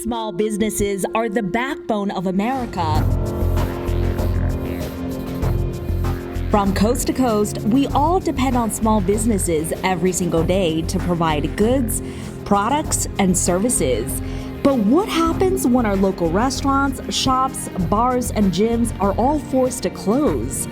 Small businesses are the backbone of America. From coast to coast, we all depend on small businesses every single day to provide goods, products, and services. But what happens when our local restaurants, shops, bars, and gyms are all forced to close?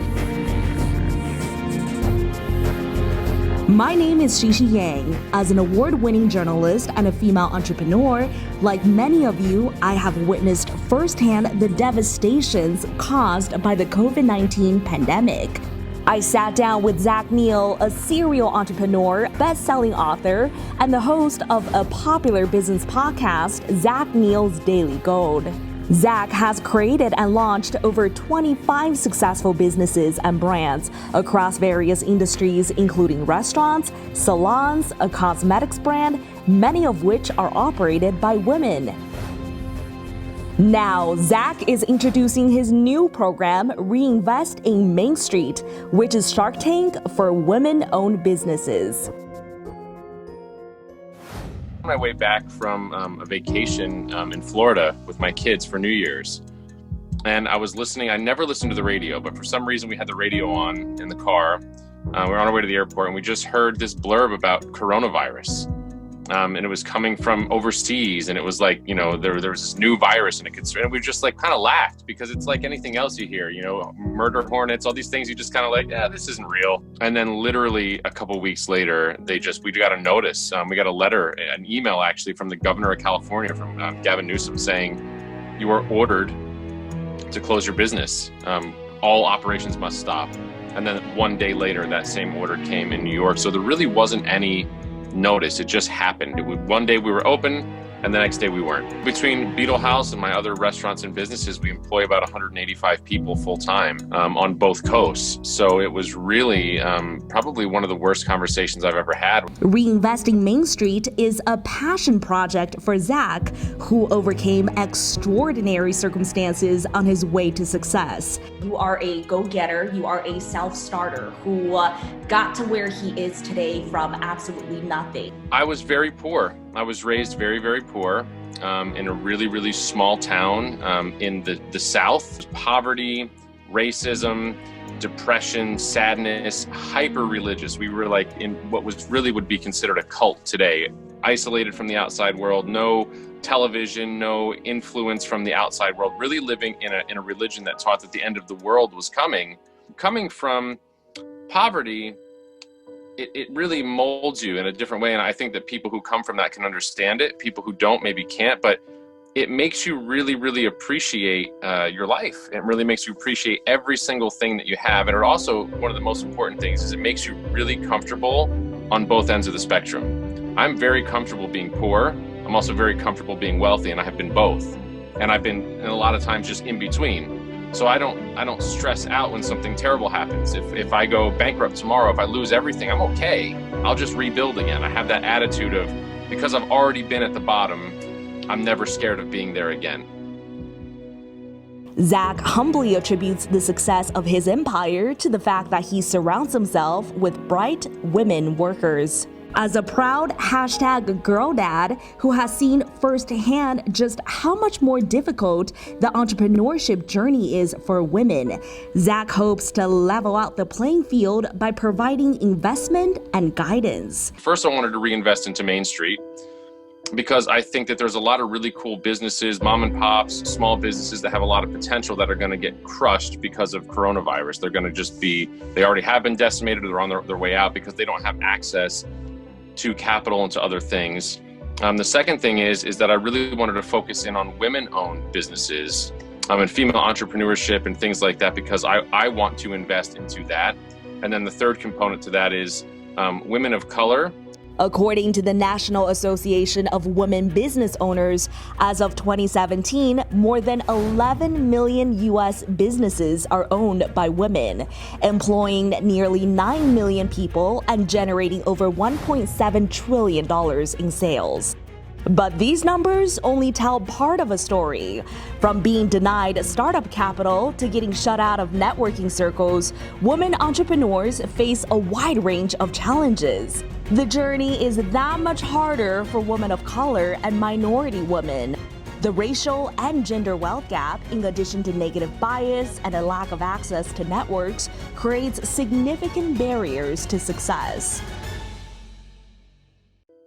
My name is Shishi Yang. As an award-winning journalist and a female entrepreneur, like many of you, I have witnessed firsthand the devastations caused by the COVID-19 pandemic. I sat down with Zach Neal, a serial entrepreneur, best-selling author, and the host of a popular business podcast, Zach Neal's Daily Gold. Zach has created and launched over 25 successful businesses and brands across various industries, including restaurants, salons, a cosmetics brand, many of which are operated by women. Now, Zach is introducing his new program, Reinvest in Mainstreet, which is Shark Tank for women-owned businesses. On my way back from a vacation in Florida with my kids for New Year's, and I was listening. I never listened to the radio, but for some reason we had the radio on in the car. We were on our way to the airport, and we just heard this blurb about coronavirus, and it was coming from overseas, and it was like, you know, there was this new virus, and we just like kind of laughed, because it's like anything else you hear, you know, murder hornets, all these things, you just kind of like, yeah, this isn't real. And then literally a couple weeks later, we got a notice. We got a letter, an email actually, from the governor of California, from Gavin Newsom, saying you are ordered to close your business. All operations must stop. And then one day later, that same order came in New York. So there really wasn't any notice. It just happened. One day we were open, and the next day we weren't. Between Beetle House and my other restaurants and businesses, we employ about 185 people full-time on both coasts. So it was really probably one of the worst conversations I've ever had. Reinvesting Mainstreet is a passion project for Zach, who overcame extraordinary circumstances on his way to success. You are a go-getter. You are a self-starter who got to where he is today from absolutely nothing. I was very poor. I was raised very, very poor in a really, really small town in the South. Poverty, racism, depression, sadness, hyper-religious. We were like in what would be considered a cult today. Isolated from the outside world, no television, no influence from the outside world, really living in a religion that taught that the end of the world was coming. Coming from poverty, it really molds you in a different way. And I think that people who come from that can understand it. People who don't maybe can't, but it makes you really, really appreciate your life. It really makes you appreciate every single thing that you have. And it also, one of the most important things is it makes you really comfortable on both ends of the spectrum. I'm very comfortable being poor. I'm also very comfortable being wealthy, and I have been both. And I've been, and a lot of times, just in between. So I don't stress out when something terrible happens. If I go bankrupt tomorrow, if I lose everything, I'm okay. I'll just rebuild again. I have that attitude of, because I've already been at the bottom, I'm never scared of being there again. Zach humbly attributes the success of his empire to the fact that he surrounds himself with bright women workers. As a proud #girl dad who has seen firsthand just how much more difficult the entrepreneurship journey is for women, Zach hopes to level out the playing field by providing investment and guidance. First, I wanted to reinvest into Mainstreet, because I think that there's a lot of really cool businesses, mom and pops, small businesses that have a lot of potential that are going to get crushed because of coronavirus. They're going to just they already have been decimated, or they're on their way out because they don't have access to capital and to other things. The second thing is that I really wanted to focus in on women-owned businesses and female entrepreneurship and things like that, because I want to invest into that. And then the third component to that is women of color. According to the National Association of Women Business Owners, as of 2017, more than 11 million U.S. businesses are owned by women, employing nearly 9 million people and generating over $1.7 trillion in sales. But these numbers only tell part of a story. From being denied startup capital to getting shut out of networking circles, women entrepreneurs face a wide range of challenges. The journey is that much harder for women of color and minority women. The racial and gender wealth gap, in addition to negative bias and a lack of access to networks, creates significant barriers to success.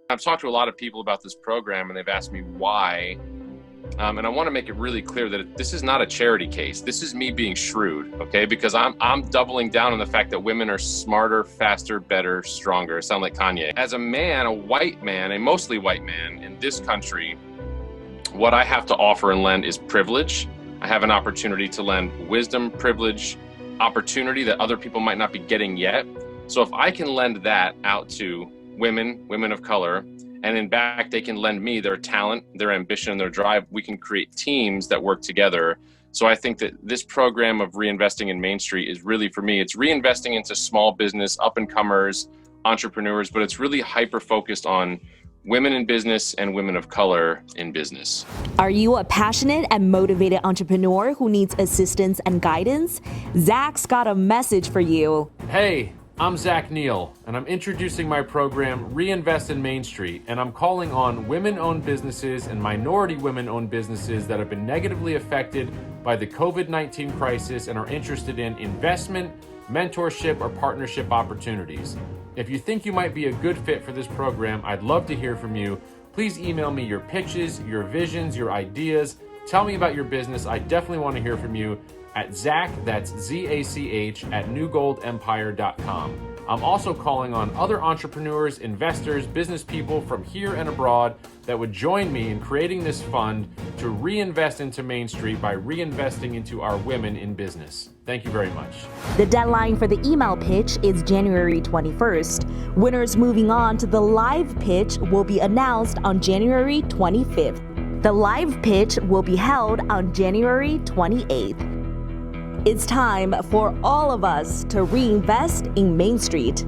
I've talked to a lot of people about this program and they've asked me why. And I want to make it really clear that this is not a charity case. This is me being shrewd, okay? Because I'm doubling down on the fact that women are smarter, faster, better, stronger. I sound like Kanye. As a man, a white man, a mostly white man in this country, what I have to offer and lend is privilege. I have an opportunity to lend wisdom, privilege, opportunity that other people might not be getting yet. So if I can lend that out to women of color, and in back they can lend me their talent, their ambition, their drive, we can create teams that work together. So I think that this program of reinvesting in Mainstreet is really, for me, it's reinvesting into small business, up-and-comers, entrepreneurs, but it's really hyper-focused on women in business and women of color in business. Are you a passionate and motivated entrepreneur who needs assistance and guidance? Zach's got a message for you. Hey, I'm Zach Neal, and I'm introducing my program, Reinvest in Mainstreet, and I'm calling on women-owned businesses and minority women-owned businesses that have been negatively affected by the COVID-19 crisis and are interested in investment, mentorship, or partnership opportunities. If you think you might be a good fit for this program, I'd love to hear from you. Please email me your pitches, your visions, your ideas. Tell me about your business. I definitely want to hear from you at Zach, that's Z-A-C-H, at newgoldempire.com. I'm also calling on other entrepreneurs, investors, business people from here and abroad that would join me in creating this fund to reinvest into Mainstreet by reinvesting into our women in business. Thank you very much. The deadline for the email pitch is January 21st. Winners moving on to the live pitch will be announced on January 25th. The live pitch will be held on January 28th. It's time for all of us to reinvest in Mainstreet.